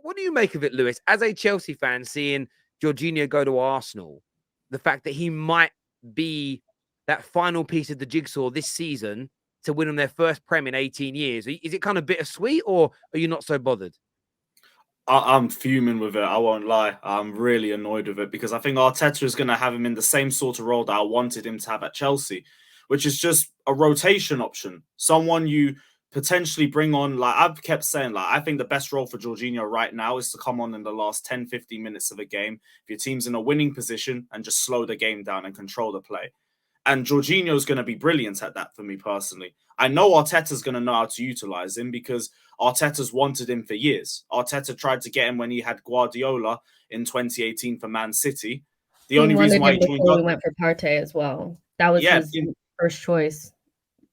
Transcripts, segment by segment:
what do you make of it, Lewis, as a Chelsea fan, seeing Jorginho go to Arsenal? The fact that he might be that final piece of the jigsaw this season to win them their first Prem in 18 years. Is it kind of bittersweet, or are you not so bothered? I'm fuming with it. I won't lie. I'm really annoyed with it because I think Arteta is going to have him in the same sort of role that I wanted him to have at Chelsea, which is just a rotation option. Someone you potentially bring on. Like I've kept saying, like I think the best role for Jorginho right now is to come on in the last 10, 15 minutes of a game. If your team's in a winning position and just slow the game down and control the play. And Jorginho is going to be brilliant at that for me personally. I know Arteta's going to know how to utilize him because Arteta's wanted him for years. Arteta tried to get him when he had Guardiola in 2018 for Man City. The only reason why he joined before we went for Partey as well. That was his first choice.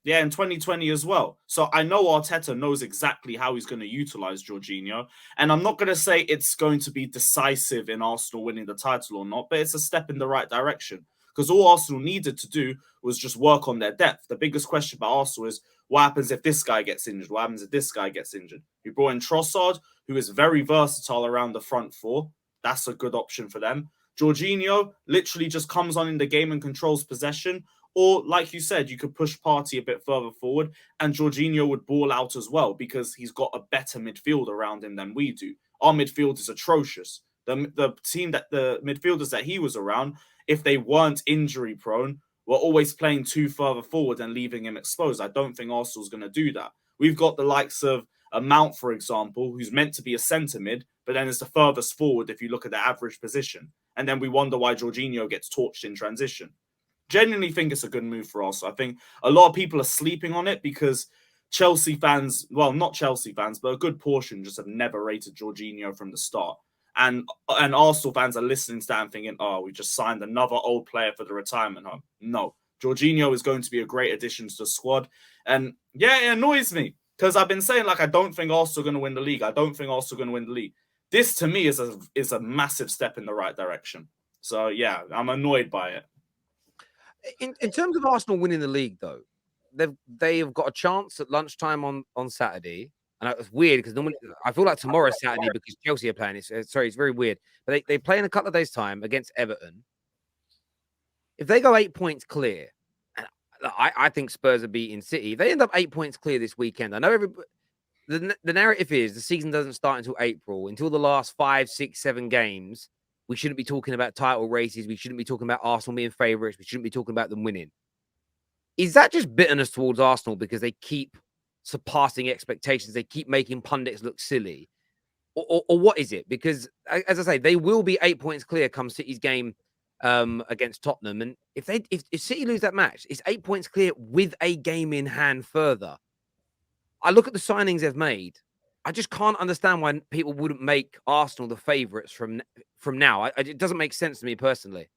Yeah, in 2020 as well. So I know Arteta knows exactly how he's going to utilize Jorginho. And I'm not going to say it's going to be decisive in Arsenal winning the title or not, but it's a step in the right direction. Because all Arsenal needed to do was just work on their depth. The biggest question about Arsenal is what happens if this guy gets injured? What happens if this guy gets injured? We brought in Trossard, who is very versatile around the front four. That's a good option for them. Jorginho literally just comes on in the game and controls possession. Or, like you said, you could push Partey a bit further forward and Jorginho would ball out as well because he's got a better midfield around him than we do. Our midfield is atrocious. The midfielders that he was around, if they weren't injury prone, were always playing too further forward and leaving him exposed. I don't think Arsenal's going to do that. We've got the likes of a Mount, for example, who's meant to be a centre mid, but then is the furthest forward if you look at the average position. And then we wonder why Jorginho gets torched in transition. Genuinely think it's a good move for us. I think a lot of people are sleeping on it because Chelsea fans, well, not Chelsea fans, but a good portion just have never rated Jorginho from the start. And Arsenal fans are listening to that and thinking, oh, we just signed another old player for the retirement home. No, Jorginho is going to be a great addition to the squad. And yeah, it annoys me because I've been saying, like, I don't think Arsenal are going to win the league. I don't think Arsenal are going to win the league. This, to me, is a massive step in the right direction. So, yeah, I'm annoyed by it. In terms of Arsenal winning the league, though, they've got a chance at lunchtime on Saturday. And it's weird because normally I feel like tomorrow's Saturday because Chelsea are playing. It's very weird. But they play in a couple of days' time against Everton. If they go 8 points clear, and I think Spurs are beating City. If they end up 8 points clear this weekend, I know the narrative is the season doesn't start until April. Until the last 5, 6, 7 games, we shouldn't be talking about title races. We shouldn't be talking about Arsenal being favourites. We shouldn't be talking about them winning. Is that just bitterness towards Arsenal because they keep surpassing expectations? They keep making pundits look silly? Or what is it? Because, as I say, they will be 8 points clear come City's game against Tottenham. And if City lose that match, it's 8 points clear with a game in hand further. I look at the signings they've made. I just can't understand why people wouldn't make Arsenal the favourites from now. It doesn't make sense to me personally.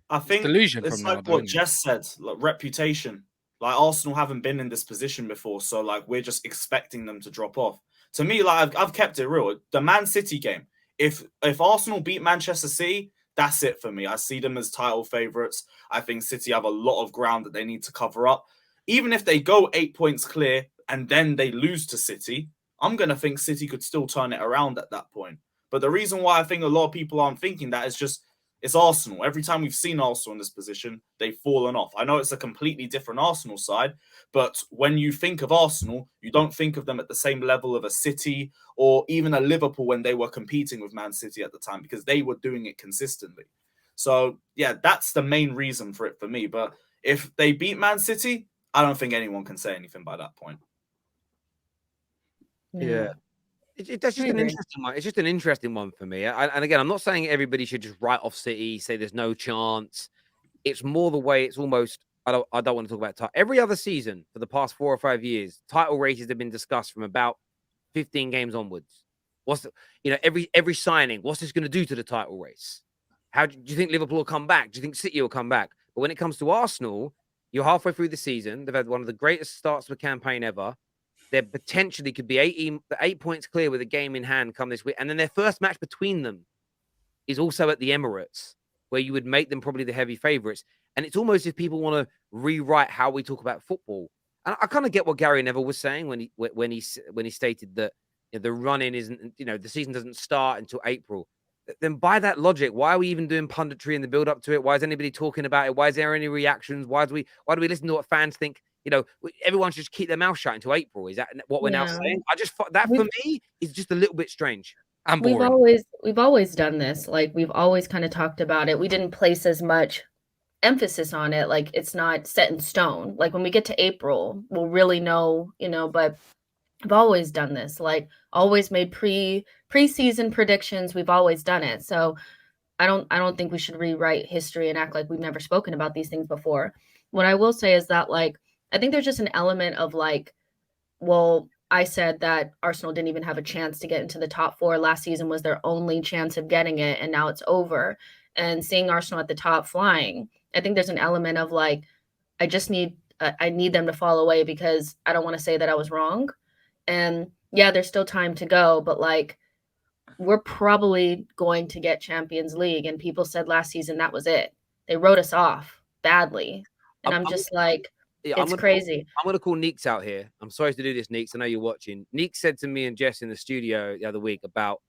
I think it's like what Jess said, like reputation. Like Arsenal haven't been in this position before, so like we're just expecting them to drop off. To me, like I've kept it real. The Man City game, if Arsenal beat Manchester City, that's it for me. I see them as title favourites. I think City have a lot of ground that they need to cover up. Even if they go 8 points clear and then they lose to City, I'm going to think City could still turn it around at that point. But the reason why I think a lot of people aren't thinking that is just it's Arsenal. Every time we've seen Arsenal in this position, they've fallen off. I know it's a completely different Arsenal side, but when you think of Arsenal, you don't think of them at the same level of a City or even a Liverpool when they were competing with Man City at the time because they were doing it consistently. So, yeah, that's the main reason for it for me. But if they beat Man City, I don't think anyone can say anything by that point. Yeah. That's just an interesting one. It's just an interesting one for me. And again, I'm not saying everybody should just write off City, say there's no chance. It's more the way it's almost, I don't want to talk about title. Every other season for the past 4 or 5 years, title races have been discussed from about 15 games onwards. Every signing, what's this going to do to the title race? How do you think Liverpool will come back? Do you think City will come back? But when it comes to Arsenal, you're halfway through the season. They've had one of the greatest starts to a campaign ever. There potentially could be 8 points clear with a game in hand come this week. And then their first match between them is also at the Emirates, where you would make them probably the heavy favourites. And it's almost if people want to rewrite how we talk about football. And I kind of get what Gary Neville was saying when he stated that the running isn't, the season doesn't start until April. Then by that logic, why are we even doing punditry in the build up to it? Why is anybody talking about it? Why is there any reactions? Why do we listen to what fans think? Everyone should just keep their mouth shut until April. Is that what we're now saying? I just that for me is just a little bit strange and boring. We've always done this. Like, we've always kind of talked about it. We didn't place as much emphasis on it. Like, it's not set in stone. Like, when we get to April, we'll really know, but I've always done this. Like, always made preseason predictions. We've always done it. So I don't think we should rewrite history and act like we've never spoken about these things before. What I will say is that, like, I think there's just an element of, like, well, I said that Arsenal didn't even have a chance to get into the top 4. Last season was their only chance of getting it, and now it's over. And seeing Arsenal at the top flying, I think there's an element of, like, I need them to fall away because I don't want to say that I was wrong. And yeah, there's still time to go, but, like, we're probably going to get Champions League. And people said last season that was it. They wrote us off badly. And I'm just like, it's crazy. I'm going to call Neeks out here. I'm sorry to do this, Neeks. I know you're watching. Neeks said to me and Jess in the studio the other week about,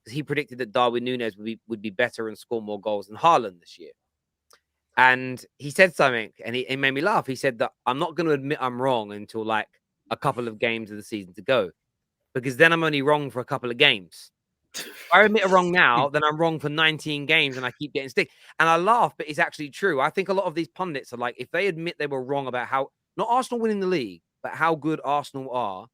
he predicted that Darwin Núñez would be better and score more goals than Haaland this year. And he said something, and it made me laugh. He said that I'm not going to admit I'm wrong until, like, a couple of games of the season to go, because then I'm only wrong for a couple of games. If I admit I'm wrong now, then I'm wrong for 19 games and I keep getting stick. And I laugh, but it's actually true. I think a lot of these pundits are like, if they admit they were wrong about how, not Arsenal winning the league, but how good Arsenal are,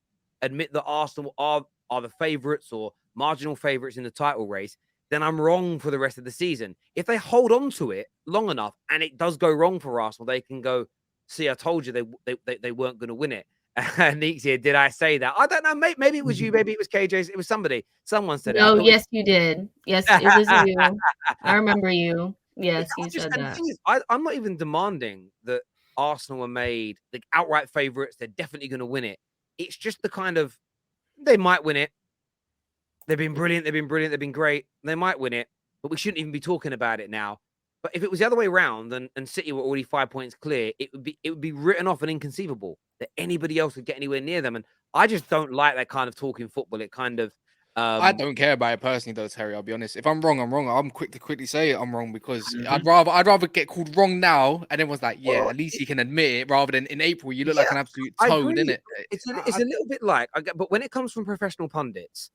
admit that Arsenal are the favourites or marginal favourites in the title race, then I'm wrong for the rest of the season. If they hold on to it long enough and it does go wrong for Arsenal, they can go, see, I told you they weren't going to win it. Neeks here, did I say that? I don't know. Maybe it was you. Maybe it was KJ. It was somebody. Someone said it. No, yes, you did. Yes, it was you. I remember you. Yes, you said that. The thing is, I'm not even demanding that Arsenal are made the outright favourites. They're definitely going to win it. It's just the kind of, they might win it. They've been brilliant. They've been great. They might win it, but we shouldn't even be talking about it now. But if it was the other way around and City were already 5 points clear, it would be written off and inconceivable that anybody else would get anywhere near them. And I just don't like that kind of talking football. It kind of I don't care about it personally, though, Terry. I'll be honest. If I'm wrong, I'm wrong. I'm quick to quickly say I'm wrong, because I'd rather get called wrong now, and everyone's like, yeah, at least you can admit it, rather than in April you look like an absolute toad, innit? It's a little bit like, but when it comes from professional pundits,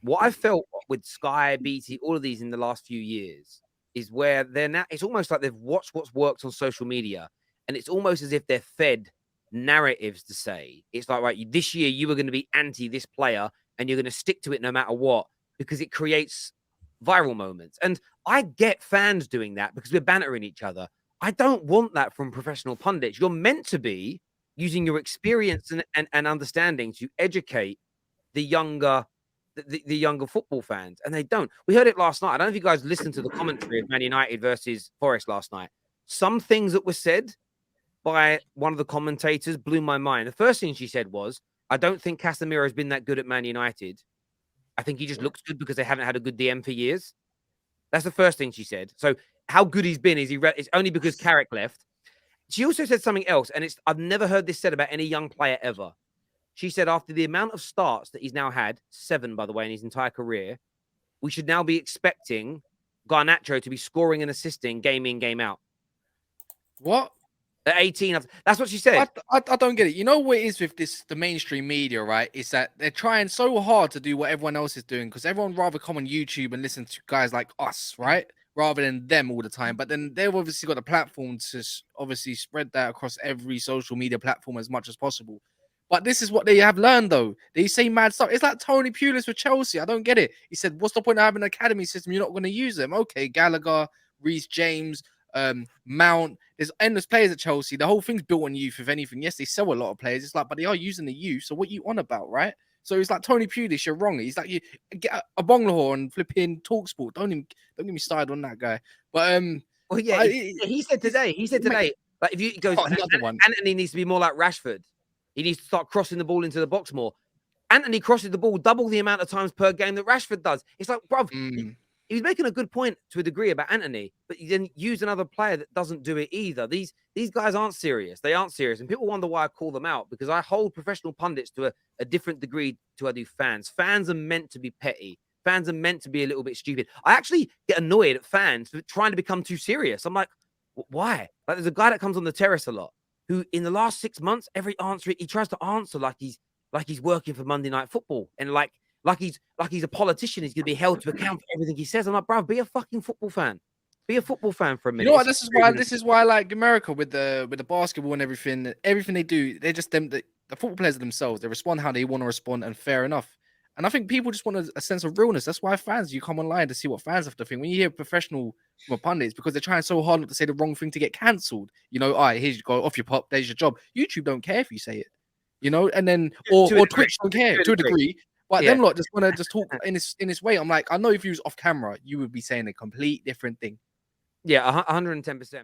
what I felt with Sky, BT, all of these in the last few years is where they're now, it's almost like they've watched what's worked on social media, and it's almost as if they're fed narratives to say, it's like, right, this year you were going to be anti this player and you're going to stick to it no matter what, because it creates viral moments. And I get fans doing that because we're bantering each other. I don't want that from professional pundits. You're meant to be using your experience and understanding to educate the younger football fans, and they don't. We heard it last night. I don't know if you guys listened to the commentary of Man United versus Forest last night. Some things that were said by one of the commentators blew my mind. The first thing she said was, I don't think Casemiro has been that good at Man United. I think he just looks good because they haven't had a good DM for years. That's the first thing she said. So how good he's been is it's only because Carrick left. She also said something else, and I've never heard this said about any young player ever. She said after the amount of starts that he's now had, 7, by the way, in his entire career, we should now be expecting Garnacho to be scoring and assisting game in, game out. What? At 18, that's what she said. I don't get it. You know what it is with the mainstream media, right? Is that they're trying so hard to do what everyone else is doing, because everyone rather come on YouTube and listen to guys like us, right? Rather than them all the time. But then they've obviously got a platform to obviously spread that across every social media platform as much as possible. But this is what they have learned, though. They say mad stuff. It's like Tony Pulis with Chelsea. I don't get it. He said, what's the point of having an academy system? You're not going to use them. Okay, Gallagher, Reece James, Mount. There's endless players at Chelsea. The whole thing's built on youth, if anything. Yes, they sell a lot of players. It's like, but they are using the youth. So what you on about, right? So it's like Tony Pulis, you're wrong. He's like, you get a Bonglahor and flipping TalkSport. Don't get me started on that guy. But well, yeah, he said today. Like, if you goes, Anthony needs to be more like Rashford. He needs to start crossing the ball into the box more. Anthony crosses the ball double the amount of times per game that Rashford does. It's like, bruv, he was making a good point to a degree about Anthony, but you then use another player that doesn't do it either. These guys aren't serious. They aren't serious. And people wonder why I call them out, because I hold professional pundits to a different degree to I do fans. Fans are meant to be petty. Fans are meant to be a little bit stupid. I actually get annoyed at fans for trying to become too serious. I'm like, why? Like, there's a guy that comes on the terrace a lot who in the last 6 months, every answer he tries to answer like he's working for Monday Night Football, and like he's a politician. He's gonna be held to account for everything he says. I'm like, bro, be a fucking football fan. Be a football fan for a minute. You know what? This is why I like America with the basketball and everything. Everything they do, they just the football players themselves. They respond how they want to respond, and fair enough. And I think people just want a sense of realness. That's why fans, you come online to see what fans have to think. When you hear professional pundits, because they're trying so hard not to say the wrong thing to get cancelled. You know, all right, here you go, off your pop, there's your job. YouTube don't care if you say it, you know, and then or Twitch don't care to a degree. But them lot just want to just talk in this way. I'm like, I know if you was off camera, you would be saying a complete different thing. Yeah, 110%.